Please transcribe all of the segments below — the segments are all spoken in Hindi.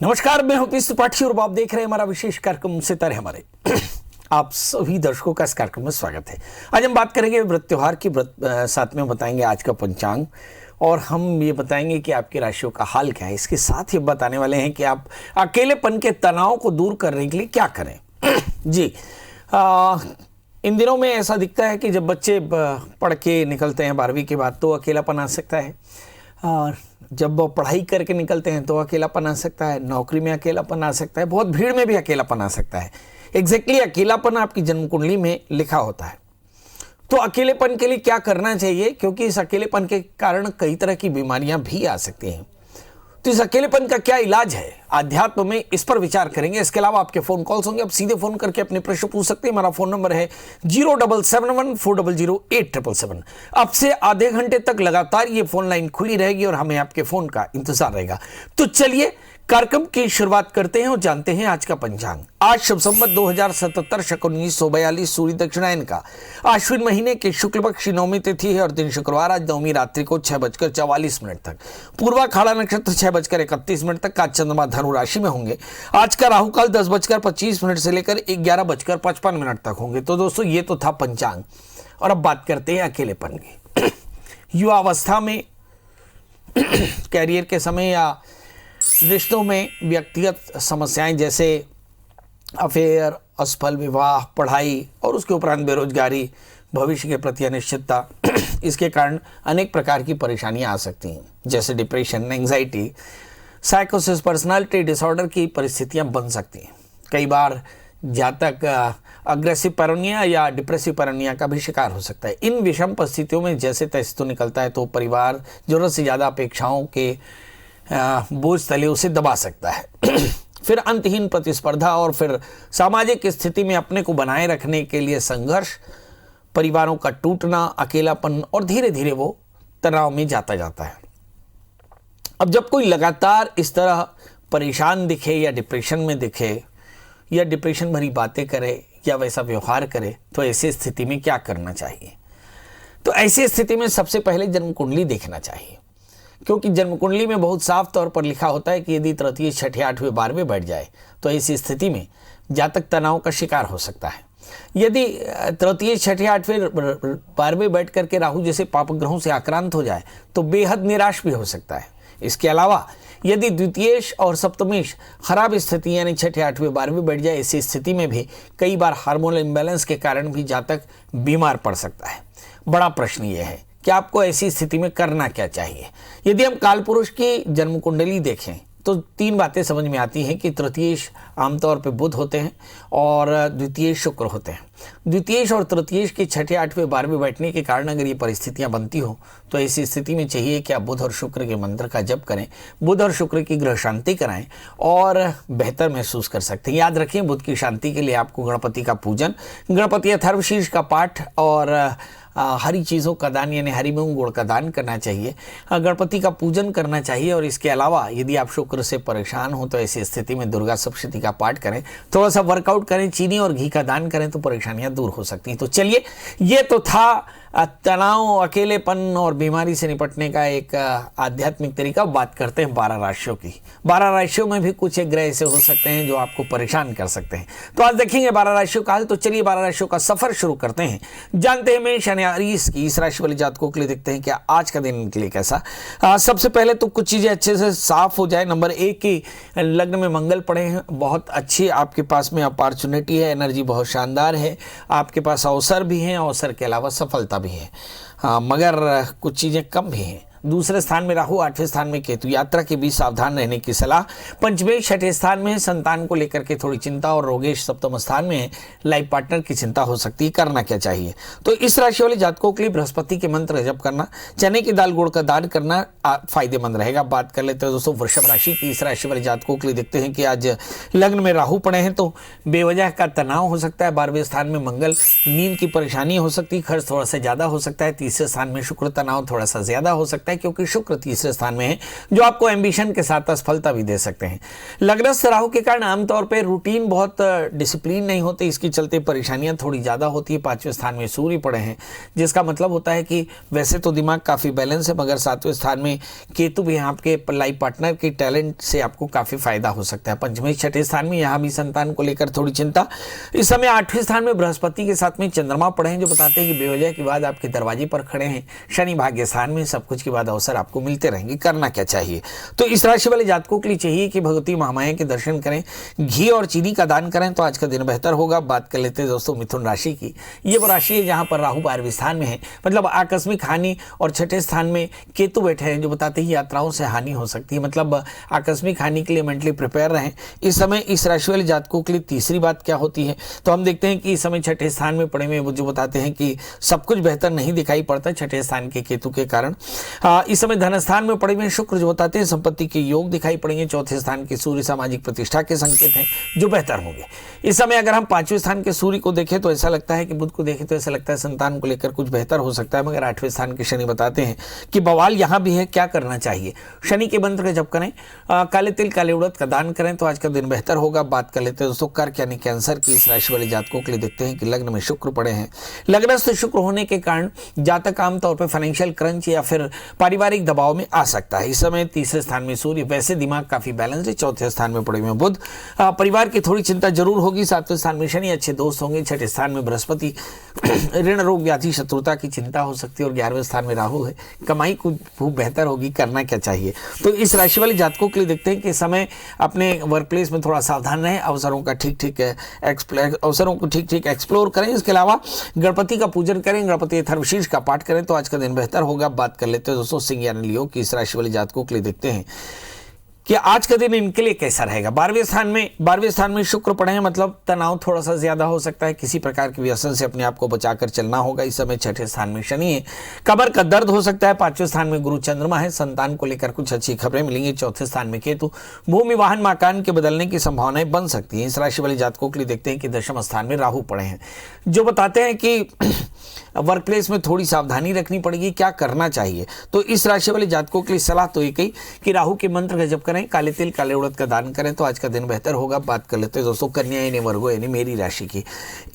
नमस्कार, मैं हूं पीस त्रिपाठी और आप देख रहे हैं हमारा विशेष कार्यक्रम सितारे हमारे। आप सभी दर्शकों का इस कार्यक्रम में स्वागत है। आज हम बात करेंगे व्रत त्योहार की, साथ में बताएंगे आज का पंचांग और हम ये बताएंगे कि आपकी राशियों का हाल क्या है। इसके साथ ही बताने वाले हैं कि आप अकेलेपन के तनाव को दूर करने के लिए क्या करें। जी, इन दिनों में ऐसा दिखता है कि जब बच्चे पढ़ के निकलते हैं 12वीं के बाद तो अकेलापन आ सकता है, और जब वो पढ़ाई करके निकलते हैं तो अकेलापन आ सकता है, नौकरी में अकेलापन आ सकता है, बहुत भीड़ में भी अकेलापन आ सकता है। एग्जैक्टली अकेलापन आपकी जन्म कुंडली में लिखा होता है। तो अकेलेपन के लिए क्या करना चाहिए, क्योंकि इस अकेलेपन के कारण कई तरह की बीमारियां भी आ सकती हैं। तो इस अकेलेपन का क्या इलाज है आध्यात्म में, इस पर विचार करेंगे। इसके अलावा आपके फोन कॉल्स होंगे, आप सीधे फोन करके अपने प्रश्न पूछ सकते हैं। हमारा फोन नंबर है 0771400877। अब से आधे घंटे तक लगातार ये फोन लाइन खुली रहेगी और हमें आपके फोन का इंतजार रहेगा। तो चलिए कार्यक्रम की शुरुआत करते हैं और जानते हैं आज का पंचांग। आज शुभ संवत 2077 शक 1942 सूर्य दक्षिणायन का आश्विन महीने के शुक्ल पक्ष की नवमी तिथि है और दिन शुक्रवार। आज नवमी रात्रि को 6:44 तक, पूर्वा खाड़ा नक्षत्र 6:31 तक, आज चंद्रमा धनु राशि में होंगे। आज का राहु काल 10:25 से लेकर 11:55 तक होंगे। तो दोस्तों ये तो था पंचांग, और अब बात करते हैं अकेलेपन की। युवा अवस्था में, कैरियर के समय या रिश्तों में व्यक्तिगत समस्याएं जैसे अफेयर, असफल विवाह, पढ़ाई और उसके उपरांत बेरोजगारी, भविष्य के प्रति अनिश्चितता, इसके कारण अनेक प्रकार की परेशानियां आ सकती हैं, जैसे डिप्रेशन, एंग्जाइटी, साइकोसिस, पर्सनालिटी डिसऑर्डर की परिस्थितियां बन सकती हैं। कई बार जातक अग्रेसिव पैरानोया या डिप्रेसिव पैरानोया का भी शिकार हो सकता है। इन विषम परिस्थितियों में जैसे तैसे तो निकलता है तो परिवार जरूरत से ज़्यादा अपेक्षाओं के बोझ तले उसे दबा सकता है। फिर अंतहीन प्रतिस्पर्धा और फिर सामाजिक स्थिति में अपने को बनाए रखने के लिए संघर्ष, परिवारों का टूटना, अकेलापन और धीरे धीरे वो तनाव में जाता है। अब जब कोई लगातार इस तरह परेशान दिखे या डिप्रेशन में दिखे या डिप्रेशन भरी बातें करे या वैसा व्यवहार करे, तो ऐसी स्थिति में क्या करना चाहिए? तो ऐसी स्थिति में सबसे पहले जन्म कुंडली देखना चाहिए, क्योंकि जन्म कुंडली में बहुत साफ तौर पर लिखा होता है कि यदि तृतीय, छठे, आठवें, 12वें बैठ जाए तो ऐसी स्थिति में जातक तनाव का शिकार हो सकता है। यदि तृतीय, छठे, आठवें, 12वें बैठ करके राहु जैसे पाप ग्रहों से आक्रांत हो जाए तो बेहद निराश भी हो सकता है। इसके अलावा यदि द्वितीयेश और सप्तमेश खराब स्थिति यानी छठे, आठवें, 12वें बैठ जाए, ऐसी स्थिति में भी कई बार हार्मोनल इम्बैलेंस के कारण भी जातक बीमार पड़ सकता है। बड़ा प्रश्न यह है कि आपको ऐसी स्थिति में करना क्या चाहिए। यदि हम काल पुरुष की जन्म कुंडली देखें तो 3 बातें समझ में आती हैं कि तृतीयेश आमतौर पे बुध होते हैं और द्वितीयेश शुक्र होते हैं। द्वितीयेश और तृतीयेश के छठे, आठवें, 12वें बैठने के कारण अगर ये परिस्थितियां बनती हो तो ऐसी स्थिति में चाहिए कि आप बुध और शुक्र के मंत्र का जप करें, बुध और शुक्र की ग्रह शांति कराएं और बेहतर महसूस कर सकते हैं। याद रखें, बुध की शांति के लिए आपको गणपति का पूजन, गणपति अथर्वशीर्ष का पाठ और हरी चीज़ों का दान यानी हरी मूंग गुड़ का दान करना चाहिए, गणपति का पूजन करना चाहिए। और इसके अलावा यदि आप शुक्र से परेशान हो तो ऐसी स्थिति में दुर्गा सप्तशती का पाठ करें, थोड़ा सा वर्कआउट करें, चीनी और घी का दान करें तो परेशानियां दूर हो सकती हैं। तो चलिए, ये तो था तनाव, अकेलेपन और बीमारी से निपटने का एक आध्यात्मिक तरीका। बात करते हैं 12 राशियों की। 12 राशियों में भी कुछ एक ग्रह ऐसे हो सकते हैं जो आपको परेशान कर सकते हैं। तो आज देखेंगे 12 राशियों का हाल। तो चलिए 12 राशियों का सफर शुरू करते हैं। जानते हैं मेष यानी अरीस की इस राशि वाले जातकों के लिए देखते हैं क्या आज का दिन इनके लिए कैसा। सबसे पहले तो कुछ चीजें अच्छे से साफ हो जाए। नंबर 1 की लग्न में मंगल पड़े हैं, बहुत अच्छी आपके पास में अपॉर्चुनिटी है, एनर्जी बहुत शानदार है, आपके पास अवसर भी हैं, अवसर के अलावा सफलता भी है। मगर कुछ चीजें कम भी हैं। दूसरे स्थान में राहु, 8वें स्थान में केतु, यात्रा के बीच सावधान रहने की सलाह। पंचमेश 6ठे स्थान में है, संतान को लेकर के थोड़ी चिंता, और रोगेश 7वें स्थान में है, लाइफ पार्टनर की चिंता हो सकती है। करना क्या चाहिए? तो इस राशि वाले जातकों के लिए बृहस्पति के मंत्र जप करना, चने की दाल गुड़ का दान करना फायदेमंद रहेगा। बात कर लेते हैं दोस्तों वृषभ राशि की इस राशि वाले जातकों के लिए देखते हैं कि आज लग्न में राहु पड़े हैं तो बेवजह का तनाव हो सकता है। 12वें स्थान में मंगल, नींद की परेशानी हो सकती है, खर्च थोड़ा सा ज्यादा हो सकता है। तीसरे स्थान में शुक्र, तनाव थोड़ा सा ज्यादा हो सकता है। है, क्योंकि शुक्र तीसरे स्थान में है, जो आपको एम्बिशन के साथ असफलता भी दे सकते हैं। लग्नस्थ राहु के कारण आमतौर पर रूटीन बहुत डिसिप्लिन नहीं होते, इसके चलते परेशानियां थोड़ी ज़्यादा होती है। 5वें स्थान में सूर्य पड़े हैं, जिसका मतलब होता है कि वैसे तो दिमाग काफ़ी बैलेंस है, मगर 7वें स्थान में केतु भी यहाँ आपके लाइफ पार्टनर के टैलेंट से आपको काफ़ी फायदा हो सकता है। 5वें 6ठे स्थान में यहाँ भी संतान को लेकर थोड़ी चिंता। इस समय 8वें स्थान में बृहस्पति के साथ में चंद्रमा पड़े हैं, जो बताते हैं कि बेवजह के बाद आपके दरवाजे पर खड़े हैं। शनि भाग्य स्थान में, सब कुछ के बाद अवसर आपको मिलते रहेंगे। करना क्या चाहिए? तो इस राशि वाले जातकों के लिए चाहिए कि भगवती महामाया के दर्शन करें, घी और चीनी का दान करें, तो आज का दिन बेहतर होगा। बात कर लेते हैं दोस्तों मिथुन राशि की। ये वो राशि है जहां पर राहु 12वें स्थान में है, मतलब आकस्मिक हानि, और 6ठे स्थान में केतु बैठे हैं, जो बताते हैं यात्राओं से हानि हो सकती है। मतलब आकस्मिक हानि के लिए मेंटली प्रिपेयर रहें। इस समय इस राशि वाले जातकों के लिए तीसरी बात क्या होती है, तो हम देखते हैं कि इस समय 6ठे स्थान में पड़े हुए जो बताते हैं कि सब कुछ बेहतर नहीं दिखाई पड़ता 6ठे स्थान के केतु के कारण। इस समय धन स्थान में पड़े हुए शुक्र जो बताते हैं संपत्ति के योग दिखाई पड़ेंगे। 4थे स्थान के सूर्य सामाजिक प्रतिष्ठा के संकेत हैं, जो बेहतर होंगे। इस समय अगर हम 5वें स्थान के सूर्य को देखें तो ऐसा लगता है कि बुध को देखें तो ऐसा लगता है संतान को लेकर कुछ बेहतर हो सकता है, मगर 8वें स्थान के शनि बताते हैं कि बवाल यहां भी है। क्या करना चाहिए? शनि के मंत्र का जप करें, काले तिल काले उड़द का दान करें, तो आज का दिन बेहतर होगा। बात कर लेते हैं दोस्तों कर्क यानी कैंसर की। इस राशि वाले जातकों के लिए देखते हैं कि लग्न में शुक्र पड़े हैं। लग्नस्थ शुक्र होने के कारण जातक आमतौर पर फाइनेंशियल क्रंच या फिर पारिवारिक दबाव में आ सकता है। इस समय तीसरे स्थान में सूर्य, वैसे दिमाग काफी बैलेंस है। 4थे स्थान में पड़े हुए बुध, परिवार की थोड़ी चिंता जरूर होगी। 7वें स्थान में शनि, अच्छे दोस्त होंगे। 6ठे स्थान में बृहस्पति, ऋण रोग व्याधि शत्रुता की चिंता हो सकती है। और 11वें स्थान में राहु है, कमाई खूब बेहतर होगी। करना क्या चाहिए? तो इस राशि वाले जातकों के लिए देखते हैं कि समय अपने वर्क प्लेस में थोड़ा सावधान रहें, अवसरों को ठीक ठीक एक्सप्लोर करें। इसके अलावा गणपति का पूजन करें, गणपति अथर्वशीर्ष का पाठ करें, तो आज का दिन बेहतर होगा। बात कर लेते हैं दोस्तों सिंह यानी लियो की। इस राशि वाले जातकों के लिए देखते हैं कि आज का दिन इनके लिए कैसा रहेगा। 12वें स्थान में शुक्र पड़े हैं, मतलब तनाव थोड़ा सा ज्यादा हो सकता है। किसी प्रकार के व्यसन से अपने आप को बचाकर चलना होगा। इस समय 6ठे स्थान में शनि है, कमर का दर्द हो सकता है। 5वें स्थान में गुरु चंद्रमा है, संतान को लेकर कुछ अच्छी खबरें मिलेंगी। 4थे स्थान में केतु, भूमि वाहन मकान के बदलने की संभावनाएं बन सकती हैं। इस राशि वाले जातकों के लिए देखते हैं कि 10वें स्थान में राहु पड़े हैं, जो बताते हैं कि वर्क प्लेस में थोड़ी सावधानी रखनी पड़ेगी। क्या करना चाहिए? तो इस राशि वाले जातकों के लिए सलाह तो एक ही कि राहु के मंत्र का जप करें, काले तिल काले उड़द का दान करें, तो आज का दिन बेहतर होगा। बात कर लेते हैं दोस्तों कन्या यानी वर्गो यानी मेरी राशि की।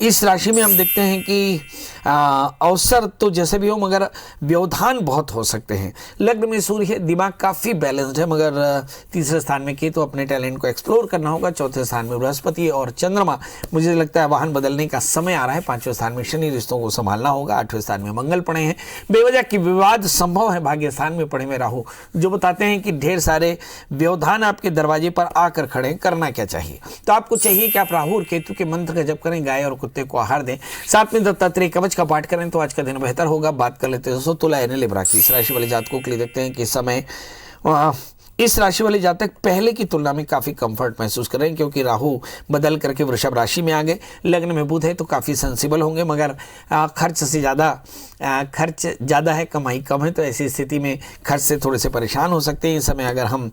इस राशि में हम देखते हैं कि अवसर तो जैसे भी हो, मगर व्यवधान बहुत हो सकते हैं। लग्न में सूर्य है, दिमाग काफी बैलेंस्ड है, मगर तीसरे स्थान में केतु, अपने टैलेंट को एक्सप्लोर करना होगा। 4थे स्थान में बृहस्पति और चंद्रमा, मुझे लगता है वाहन बदलने का समय आ रहा है। 5वें स्थान में शनि, रिश्तों को संभालना होगा। 8वें स्थान में मंगल पड़े हैं, बेवजह की विवाद संभव है। भाग्य स्थान में पड़े हुए राहु, जो बताते हैं कि ढेर सारे व्यवधान आपके दरवाजे पर आकर खड़े। करना क्या चाहिए? तो आपको चाहिए कि आप राहु और केतु के मंत्र का जप करें, गाय और कुत्ते को आहार दें, साथ में दत्तात्रेय कवच का पाठ करें, तो आज का दिन बेहतर होगा। बात कर लेते हैं दोस्तों तुला यानी लिब्रा की। इस राशि वाले जातकों के लिए देखते हैं कि समय इस राशि वाले जातक पहले की तुलना में काफी कंफर्ट महसूस कर रहे हैं, क्योंकि राहु बदल करके वृषभ राशि में आ गए। लग्न में बुध है, तो काफी सेंसिबल होंगे, मगर खर्च ज्यादा है, कमाई कम है। तो ऐसी स्थिति में खर्च से थोड़े से परेशान हो सकते हैं। इस समय अगर हम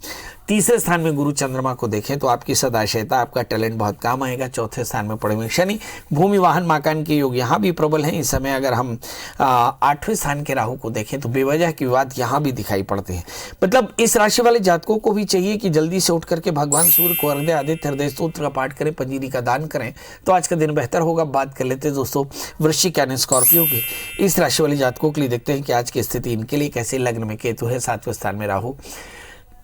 तीसरे स्थान में गुरु चंद्रमा को देखें तो आपकी सदाशयता, आपका टैलेंट बहुत काम आएगा। 4थे स्थान में पड़े हुए शनि, भूमि वाहन मकान के योग यहाँ भी प्रबल हैं। इस समय अगर हम 8वें स्थान के राहु को देखें तो बेवजह की विवाद यहाँ भी दिखाई पड़ते हैं। मतलब इस राशि वाले जातकों को भी चाहिए कि जल्दी से उठ करके भगवान सूर्य को अर्घ्य आदित्य हृदय स्तोत्र का पाठ करें, पंजीरी का दान करें, तो आज का दिन बेहतर होगा। बात कर लेते हैं दोस्तों वृश्चिक यानी स्कॉर्पियो की। इस राशि वाले जातकों के लिए देखते हैं कि आज की स्थिति इनके लिए कैसे। लग्न में केतु है, 7वें स्थान में राहु,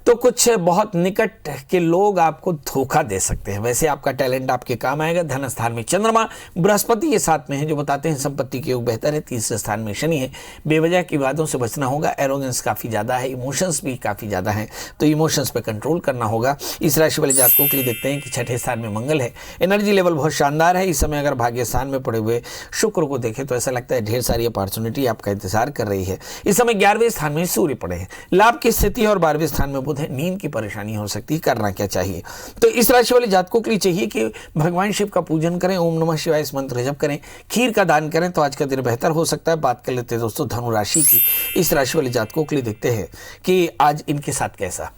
तो कुछ बहुत निकट के लोग आपको धोखा दे सकते हैं। वैसे आपका टैलेंट आपके काम आएगा। धन स्थान में चंद्रमा बृहस्पति के साथ में है, जो बताते हैं संपत्ति के योग बेहतर है। तीसरे स्थान में शनि है, बेवजह की बातों से बचना होगा। एरोगेंस काफी ज्यादा है, इमोशंस भी काफी ज्यादा है, तो इमोशंस पे कंट्रोल करना होगा। इस राशि वाले जातकों के लिए देखते हैं कि 6ठे स्थान में मंगल है, एनर्जी लेवल बहुत शानदार है। इस समय अगर भाग्य स्थान में पड़े हुए शुक्र को देखें तो ऐसा लगता है ढेर सारी अपॉर्चुनिटी आपका इंतजार कर रही है। इस समय 11वें स्थान में सूर्य पड़े हैं, लाभ की स्थिति है, और 12वें स्थान में बुध है। नींद की परेशानी हो सकती है। करना क्या चाहिए? तो इस राशि वाले जातकों के लिए चाहिए कि भगवान शिव का पूजन करें, ओम नमः शिवाय इस मंत्र जप करें, खीर का दान करें, तो आज का दिन बेहतर हो सकता है। बात कर लेते हैं दोस्तों धनु राशि की। इस राशि वाले जातकों के लिए देखते हैं कि आज इनके साथ कैसा।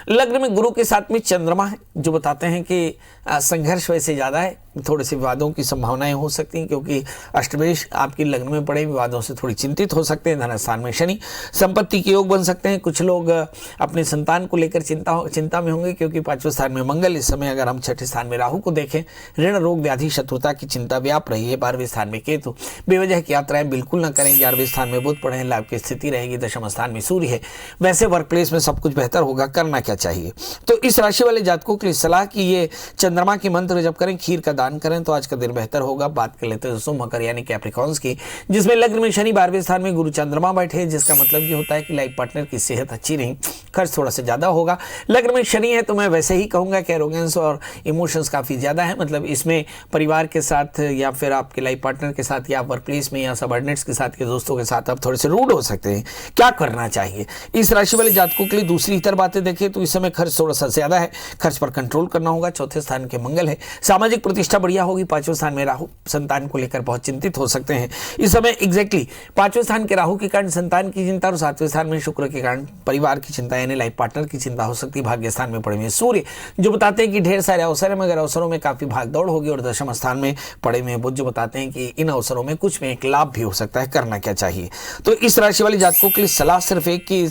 लग्न में गुरु के साथ में चंद्रमा है, जो बताते हैं कि संघर्ष वैसे ज्यादा है, थोड़े से विवादों की संभावनाएं हो सकती हैं, क्योंकि अष्टमेश आपकी लग्न में पड़े, विवादों से थोड़ी चिंतित हो सकते हैं। धनस्थान में शनि, संपत्ति के योग बन सकते हैं। कुछ लोग अपने संतान को लेकर चिंता में होंगे, क्योंकि 5वें स्थान में मंगल। इस समय अगर हम 6ठे स्थान में राहु को देखें, ऋण रोग व्याधि शत्रुता की चिंता व्याप रही है। 12वें स्थान में केतु, बेवजह की यात्राएं बिल्कुल न करें। 11वें स्थान में बुध पड़े, लाभ की स्थिति रहेगी। 10वें स्थान में सूर्य है। वैसे वर्क प्लेस में सब कुछ बेहतर होगा, करना क्या चाहिए? तो इस राशि वाले जातकों के लिए सलाह कि ये चंद्रमा के मंत्र जब करें, खीर का दान करें तो आज का दिन बेहतर होगा। बात कर लेते हैं दोस्तों मकर यानी कैप्रिकॉर्न्स की, जिसमें लग्न में शनि, 12वें स्थान में गुरु चंद्रमा बैठे, जिसका मतलब ये होता है कि लाइफ पार्टनर की सेहत अच्छी नहीं, खर्च थोड़ा सा ज्यादा होगा। लग्न में शनि है तो मैं वैसे ही कहूंगा कि एरोगेंस और इमोशंस काफी ज्यादा है, मतलब इसमें परिवार के साथ या फिर आपके लाइफ पार्टनर के साथ या वर्क प्लेस में या सबऑर्डिनेट्स के साथ, के दोस्तों के साथ आप थोड़े से रूड हो सकते हैं। क्या करना चाहिए इस राशि वाले जातकों के लिए? दूसरी इतर बातें देखें तो इस समय खर्च थोड़ा सा ज्यादा है, खर्च पर कंट्रोल करना होगा। 4थे स्थान के मंगल है, सामाजिक प्रतिष्ठा बढ़िया होगी। 5वें स्थान में राहु, संतान को लेकर बहुत चिंतित हो सकते हैं इस समय। एग्जैक्टली 5वें स्थान के राहु के कारण संतान की चिंता और 7वें स्थान में शुक्र के कारण परिवार की चिंता यानी लाइफ पार्टनर की चिंता हो सकती है। भाग्य स्थान में पड़े हुए सूर्य जो बताते हैं कि ढेर सारे अवसर है, मगर अवसरों में काफी भागदौड़ होगी। और 10वें स्थान में पड़े हुए बुध जो बताते हैं कि इन अवसरों में कुछ में एक लाभ भी हो सकता है। करना क्या चाहिए? तो इस राशि वाले जातकों के लिए सलाह सिर्फ एक कि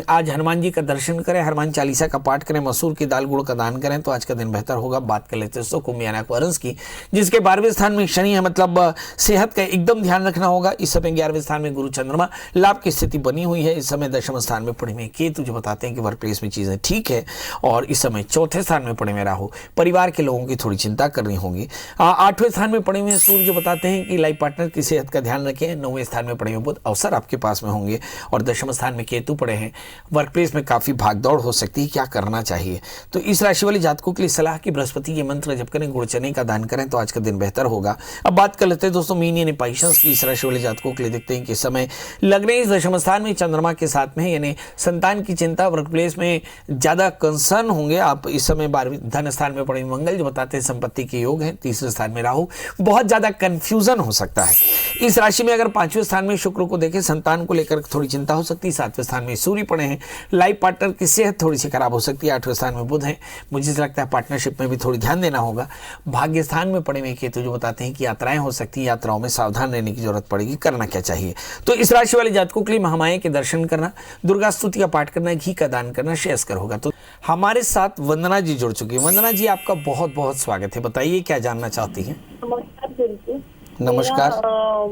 आज हनुमान जी का दर्शन करें, हनुमान चालीसा का पाठ करें, मसूर की दाल गुड़ का दान करें तो आज का दिन बेहतर होगा। बात कर लेते हैं कुंभ यानी एक्वेरियस की, जिसके 12वें स्थान में शनि है, मतलब सेहत का एकदम ध्यान रखना होगा। इस समय 11वें स्थान में गुरु चंद्रमा, लाभ की स्थिति बनी हुई है। इस समय 10वें स्थान में पड़े हुए केतु जो बताते हैं कि वर्क प्लेस में चीजें ठीक है। और इस समय 4थे स्थान में पड़े हुए राहु, परिवार के लोगों की थोड़ी चिंता करनी होगी। 8वें स्थान में पड़े हुए सूर्य जो बताते हैं कि लाइफ पार्टनर की सेहत का ध्यान रखें। 9वें स्थान में पड़े हुए बुध, अवसर आपके पास में होंगे। और 10वें स्थान में केतु पड़े हैं, वर्क प्लेस में काफी भागदौड़ हो सकती है। क्या करना चाहिए? तो इस राशि वाले जातकों के लिए सलाह की बृहस्पति के मंत्र जप करें, गुड़ चने का दान करें तो आज का दिन बेहतर होगा। अब बात कर लेते हैं दोस्तों मीन यानी पाइशंस की। इस राशि वाले जातकों के लिए देखते हैं कि समय लगने इस 10वें स्थान में चंद्रमा के साथ में, यानी संतान की चिंता, वर्क प्लेस में ज्यादा कंसर्न होंगे आप। इस समय 12वें धन स्थान में पड़े मंगल जो बताते हैं संपत्ति के योग है। 3रे स्थान में राहु, बहुत ज्यादा कंफ्यूजन हो सकता है इस राशि में। अगर 5वें स्थान में शुक्र को देखें, संतान को लेकर थोड़ी चिंता हो सकती है। 7वें स्थान में सूर्य पड़े हैं, लाइफ पार्टनर की सेहत थोड़ी सी खराब हो सकती है। 8वें स्थान में बुध है, मुझे लगता है पार्टनरशिप में भी थोड़ी ध्यान देना होगा। भाग्य स्थान में पड़े हुए केतु जो बताते हैं कि यात्राएं हो सकती है, यात्राओं में सावधान रहने की जरूरत पड़ेगी। करना क्या चाहिए? तो इस राशि वाले जातकों के लिए महामाया के दर्शन करना, दुर्गा स्तुति का पाठ करना, घी का दान करना श्रेयस्कर होगा। तो हमारे साथ वंदना जी जुड़ चुकी है। वंदना जी आपका बहुत बहुत स्वागत है, बताइए क्या जानना चाहती हैं? नमस्कार गुरुजी। नमस्कार।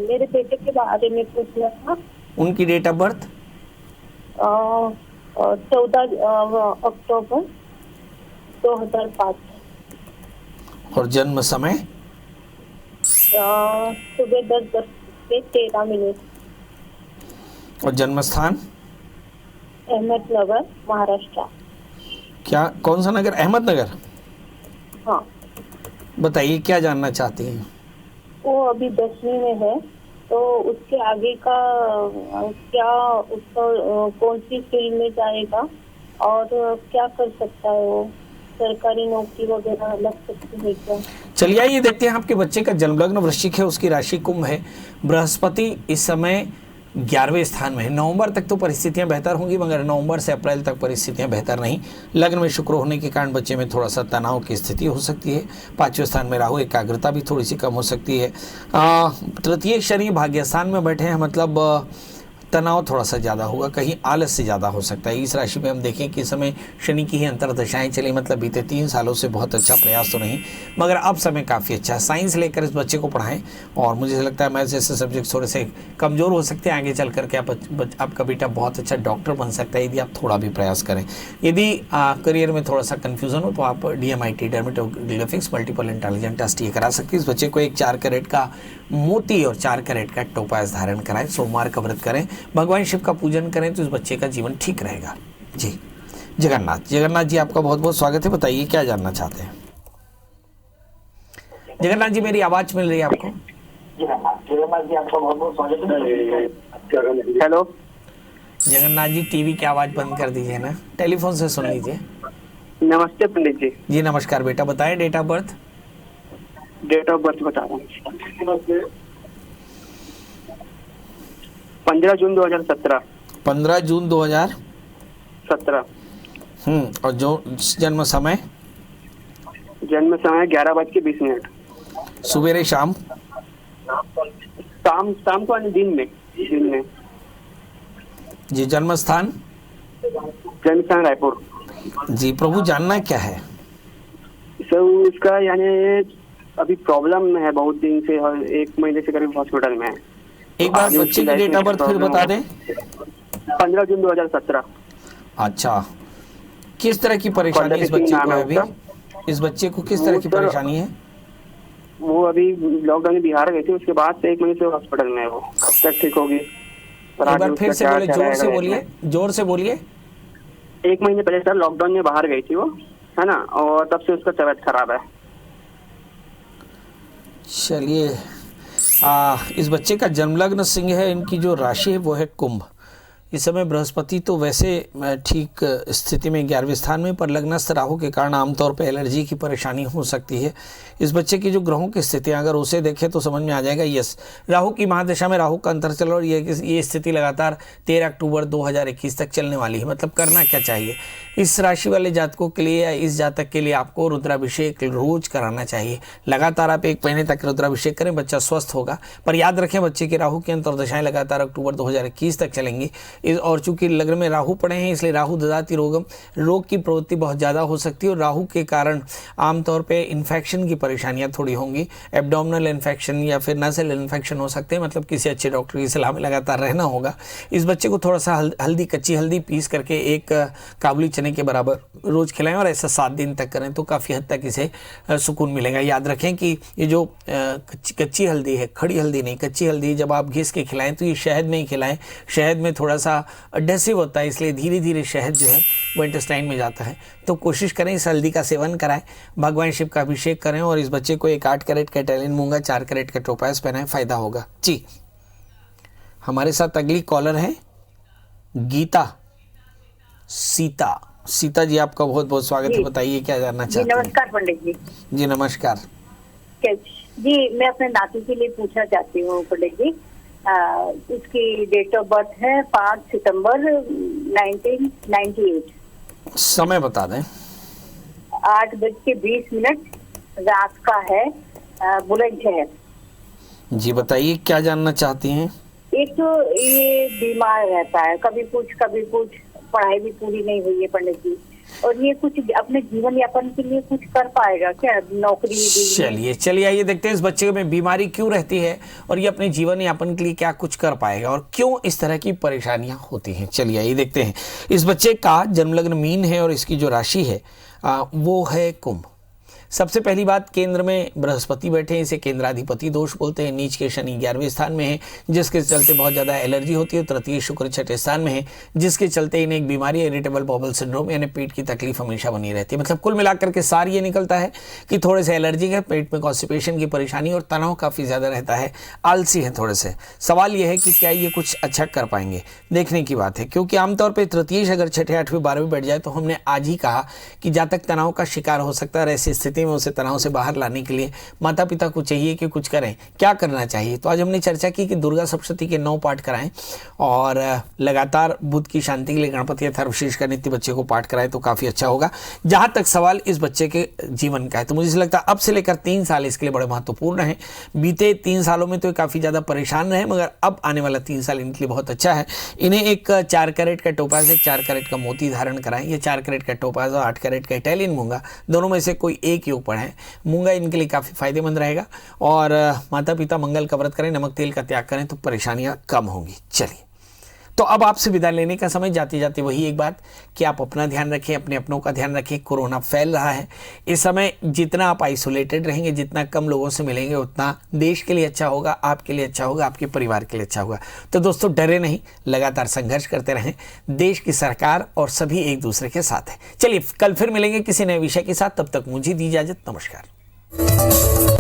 मेरे बेटे के बारे में पूछना था। उनकी डेट ऑफ बर्थ? 14 अक्टूबर 2005। और जन्म समय? सुबह 10:13। और जन्म स्थान? अहमदनगर, महाराष्ट्र। क्या, कौन सा नगर? अहमदनगर। हाँ, बताइए क्या जानना चाहती हैं? वो अभी 10वीं में है, तो उसके आगे का क्या, उसका कौन सी फील्ड में जाएगा और क्या कर सकता है? वो सरकारी नौकरी वगैरह लग सकती है क्या? चलिए आइए देखते हैं। आपके बच्चे का जन्म लग्न वृश्चिक है, उसकी राशि कुंभ है। बृहस्पति इस समय 11वें स्थान में है। नवंबर तक तो परिस्थितियां बेहतर होंगी, मगर नवंबर से अप्रैल तक परिस्थितियां बेहतर नहीं। लग्न में शुक्र होने के कारण बच्चे में थोड़ा सा तनाव की स्थिति हो सकती है। 5वें स्थान में राहु, एकाग्रता भी थोड़ी सी कम हो सकती है। तृतीय शनि भाग्य स्थान में बैठे हैं, मतलब तनाव थोड़ा सा ज़्यादा होगा, कहीं आलस से ज़्यादा हो सकता है। इस राशि में हम देखें कि इस समय शनि की ही अंतर्दशाएं चली, मतलब बीते 3 सालों से बहुत अच्छा प्रयास तो नहीं, मगर अब समय काफ़ी अच्छा है। साइंस लेकर इस बच्चे को पढ़ाएं, और मुझे लगता है मैथ्स जैसे सब्जेक्ट थोड़े से कमज़ोर हो सकते हैं। आगे चल करके आपका बेटा बहुत अच्छा डॉक्टर बन सकता है यदि आप थोड़ा भी प्रयास करें। यदि करियर में थोड़ा सा कन्फ्यूज़न हो तो आप DMIT डर्मेटोग्राफिक्स मल्टीपल इंटेलिजेंट टेस्ट ये करा सकते हैं। इस बच्चे को एक 4 कैरेट का मोती और 4 कैरेट का टोपाज धारण कराएं, सोमवार का व्रत करें, भगवान शिव का पूजन करें तो इस बच्चे का जीवन ठीक रहेगा। जी। जगन्नाथ जी आपका बहुत बहुत स्वागत है, बताइए क्या जानना चाहते हैं? जगन्नाथ जी मेरी आवाज मिल रही है आपको? जगन्नाथ जी आपका बहुत बहुत स्वागत है। हेलो जगन्नाथ जी, टीवी की आवाज बंद कर दीजिए ना, टेलीफोन से सुन लीजिए। नमस्ते पंडित जी। जी नमस्कार बेटा, बताएं date of birth? Date of birth बता रहा हूँ, 15 जून 2017। 15 जून 2017। और जो जन्म समय? जन्म समय 11:20। सुबेरे शाम? शाम को यानी दिन में। जी, जन्म स्थान? रायपुर। जी, प्रभु जानना क्या है? सर उसका यानी अभी प्रॉब्लम है बहुत दिन से, 1 महीने से करीब हॉस्पिटल में है। एक बार बच्चे की डेट ऑफ बर्थ फिर बता दें। 15 जून 2017। अच्छा, किस तरह की परेशानी इस बच्चे को है अभी? इस बच्चे को किस तरह की परेशानी है? वो अभी लॉकडाउन में बिहार गए थे, उसके बाद से 1 महीने से हॉस्पिटल में है। वो कब तक ठीक होगी? एक बार फिर से बोले, जोर से बोलिए, जोर से बोलिए। 1 महीने पहले सर लॉकडाउन में बाहर गई थी वो, है ना, और तब से उसका तबीयत खराब है। चलिए, इस बच्चे का जन्मलग्न सिंह है, इनकी जो राशि है वो है कुंभ। इस समय बृहस्पति तो वैसे ठीक स्थिति में 11वें स्थान में, पर लग्नस्थ राहु के कारण आमतौर पर एलर्जी की परेशानी हो सकती है। इस बच्चे की जो ग्रहों की स्थितियां अगर उसे देखें तो समझ में आ जाएगा। यस, राहु की महादशा में राहु का अंतर चल रहा है और ये स्थिति लगातार 13 अक्टूबर 2021 तक चलने वाली है। मतलब करना क्या चाहिए इस राशि वाले जातकों के लिए या इस जातक के लिए? आपको रुद्राभिषेक रोज कराना चाहिए। लगातार आप 1 महीने तक रुद्राभिषेक करें, बच्चा स्वस्थ होगा। पर याद रखें, बच्चे की राहु की अंतर्दशाएं लगातार अक्टूबर 2021 तक चलेंगी। और चूंकि लग्न में राहु पड़े हैं, इसलिए राहु ददाति रोगम, रोग की प्रवृत्ति बहुत ज़्यादा हो सकती है और राहु के कारण आमतौर पे इन्फेक्शन की परेशानियां थोड़ी होंगी। एब्डोमिनल इन्फेक्शन या फिर नसल इन्फेक्शन हो सकते हैं। मतलब किसी अच्छे डॉक्टर की सलाह में लगातार रहना होगा। इस बच्चे को थोड़ा सा हल्दी, कच्ची हल्दी पीस करके एक काबुली चने के बराबर रोज खिलाएं और ऐसा 7 दिन तक करें तो काफ़ी हद तक इसे सुकून मिलेगा। याद रखें कि ये जो कच्ची हल्दी है, खड़ी हल्दी नहीं, कच्ची हल्दी जब आप घिस के खिलाएं तो ये शहद में ही खिलाएं। शहद में थोड़ा सा एडहेसिव होता है, इसलिए धीरे धीरे शहद जो है वो इंटेस्टाइन में जाता है। तो कोशिश करें इस हल्दी का सेवन कराएं, भगवान शिव का अभिषेक करें और इस बच्चे को एक 8 कैरेट का इटालियन मूंगा, 4 कैरेट का टोपाज पहनाएं, फायदा होगा जी। हमारे साथ अगली कॉलर है गीता। सीता जी, आपका बहुत बहुत स्वागत है। बताइए क्या जानना चाहते हैं? नमस्कार पंडित जी। जी नमस्कार जी, मैं अपने नाती के लिए पूछना चाहती हूँ पंडित जी। उसकी डेट ऑफ बर्थ है 5 सितंबर 1998। समय बता दें। 8:20 रात का है, बुलंदशहर। जी बताइए क्या जानना चाहती हैं? एक तो ये बीमार रहता है, कभी कुछ, पढ़ाई भी पूरी नहीं हुई है पंडित जी, और ये कुछ अपने जीवन यापन के लिए कुछ कर पाएगा क्या? नौकरी? चलिए आइए देखते हैं इस बच्चे में बीमारी क्यों रहती है और ये अपने जीवन यापन के लिए क्या कुछ कर पाएगा और क्यों इस तरह की परेशानियां होती हैं। चलिए आइए देखते हैं। इस बच्चे का जन्मलग्न मीन है और इसकी जो राशि है वो है कुंभ। सबसे पहली बात, केंद्र में बृहस्पति बैठे हैं, इसे केंद्राधिपति दोष बोलते हैं। नीच के शनि 11वें स्थान में है, जिसके चलते बहुत ज़्यादा एलर्जी होती है। तृतीय शुक्र 6ठे स्थान में है, जिसके चलते इन्हें एक बीमारी इरिटेबल बाउल सिंड्रोम यानी पेट की तकलीफ हमेशा बनी रहती है। मतलब कुल मिलाकर के सार ये निकलता है कि थोड़े से एलर्जी है, पेट में कॉन्स्टिपेशन की परेशानी और तनाव काफ़ी ज़्यादा रहता है, आलसी है थोड़े से। सवाल यह है कि क्या ये कुछ अच्छा कर पाएंगे, देखने की बात है। क्योंकि आमतौर पर तृतीय अगर 6ठे 8वीं 12वीं बैठ जाए तो हमने आज ही कहा कि जातक तनाव का शिकार हो सकता है। ऐसी स्थिति में उसे तनाव से बाहर लाने के लिए माता पिता को चाहिए कि कुछ करें। क्या करना चाहिए? तो आज हमने चर्चा की कि दुर्गा सप्तशती के 9 पाठ कराएं और लगातार बुध की शांति के लिए गणपति अथर्वशीर्ष का नित्य बच्चे को पाठ कराएं तो काफ़ी अच्छा होगा। जहाँ तक सवाल इस बच्चे के जीवन का है तो मुझे लगता है अब से लेकर 3 साल इसके लिए बड़े महत्वपूर्ण हैं। बीते 3 सालों में तो काफ़ी ज़्यादा परेशान रहे, मगर अब आने वाला 3 साल इनके लिए बहुत अच्छा है। इन्हें एक 4 कैरेट का टोपाज, एक 4 कैरेट का मोती धारण कराएं। ये 4 कैरेट का टोपाज और 8 कैरेट का इटालियन मूंगा, दोनों में से कोई एक योग पढ़ें। मूंगा इनके लिए काफ़ी फायदेमंद रहेगा और माता पिता मंगल का व्रत करें, नमक तेल का त्याग करें तो परेशानियां कम होंगी। चलिए, तो अब आपसे विदा लेने का समय। जाते जाते वही एक बात कि आप अपना ध्यान रखें, अपने अपनों का ध्यान रखें। कोरोना फैल रहा है, इस समय जितना आप आइसोलेटेड रहेंगे, जितना कम लोगों से मिलेंगे, उतना देश के लिए अच्छा होगा, आपके लिए अच्छा होगा, आपके परिवार के लिए अच्छा होगा। तो दोस्तों डरे नहीं, लगातार संघर्ष करते रहें। देश की सरकार और सभी एक दूसरे के साथ है। चलिए कल फिर मिलेंगे किसी नए विषय के साथ, तब तक मुझे दी इजाजत। नमस्कार।